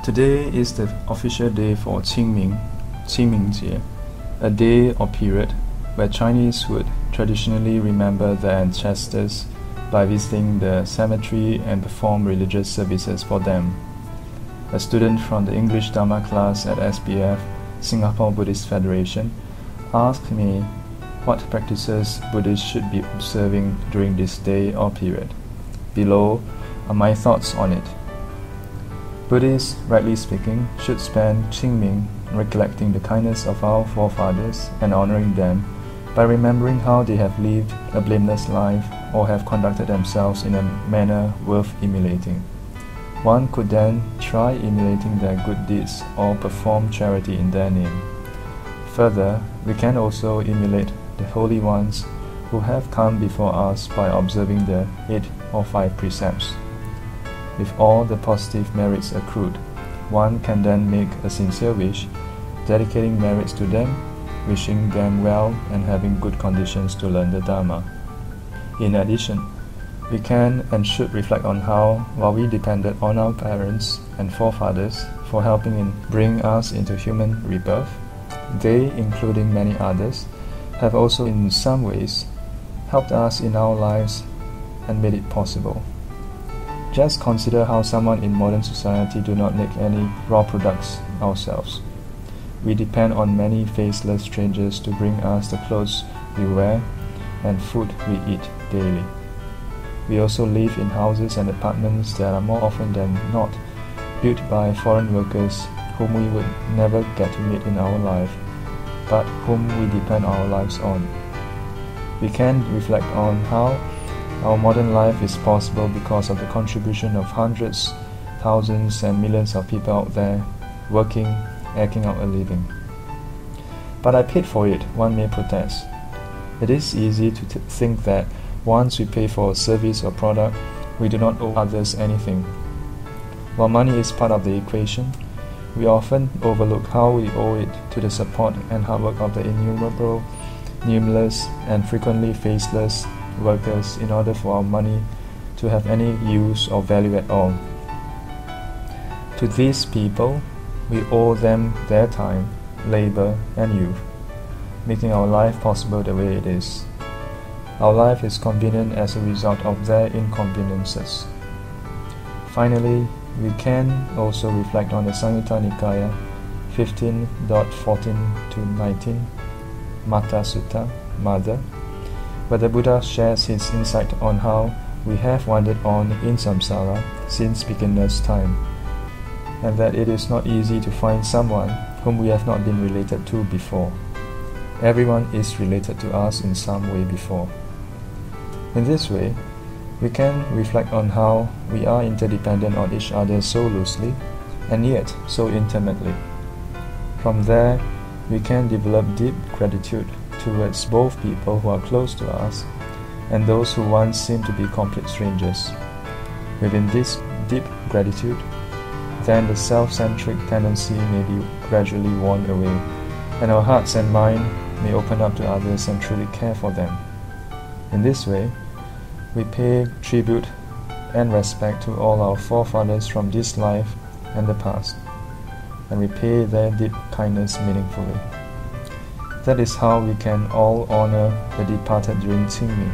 Today is the official day for Qing Jie, a day or period where Chinese would traditionally remember their ancestors by visiting the cemetery and perform religious services for them. A student from the English Dharma class at SBF, Singapore Buddhist Federation, asked me what practices Buddhists should be observing during this day or period. Below are my thoughts on it. Buddhists, rightly speaking, should spend Qingming recollecting the kindness of our forefathers and honoring them by remembering how they have lived a blameless life or have conducted themselves in a manner worth emulating. One could then try emulating their good deeds or perform charity in their name. Further, we can also emulate the holy ones who have come before us by observing the 8 or 5 precepts. With all the positive merits accrued, one can then make a sincere wish, dedicating merits to them, wishing them well and having good conditions to learn the Dharma. In addition, we can and should reflect on how, while we depended on our parents and forefathers for helping in bring us into human rebirth, they, including many others, have also in some ways helped us in our lives and made it possible. Just consider how someone in modern society do not make any raw products ourselves. We depend on many faceless strangers to bring us the clothes we wear and food we eat daily. We also live in houses and apartments that are more often than not built by foreign workers whom we would never get to meet in our life, but whom we depend our lives on. We can reflect on how our modern life is possible because of the contribution of hundreds, thousands and millions of people out there working, eking out a living. But I paid for it, one may protest. It is easy to think that once we pay for a service or product, we do not owe others anything. While money is part of the equation, we often overlook how we owe it to the support and hard work of the innumerable, numerous and frequently faceless workers in order for our money to have any use or value at all. To these people, we owe them their time, labor and youth, making our life possible the way it is. Our life is convenient as a result of their inconveniences. Finally, we can also reflect on the Samyutta Nikaya 15.14-19 Mata Sutta, Mother, where the Buddha shares his insight on how we have wandered on in samsara since beginner's time, and that it is not easy to find someone whom we have not been related to before. Everyone is related to us in some way before. In this way, we can reflect on how we are interdependent on each other so loosely and yet so intimately. From there, we can develop deep gratitude towards both people who are close to us and those who once seemed to be complete strangers. Within this deep gratitude, then the self-centric tendency may be gradually worn away, and our hearts and mind may open up to others and truly care for them. In this way, we pay tribute and respect to all our forefathers from this life and the past, and repay their deep kindness meaningfully. That is how we can all honor the departed during Qingming,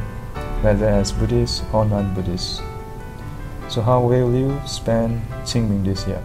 whether as Buddhists or non-Buddhists. So how will you spend Qingming this year?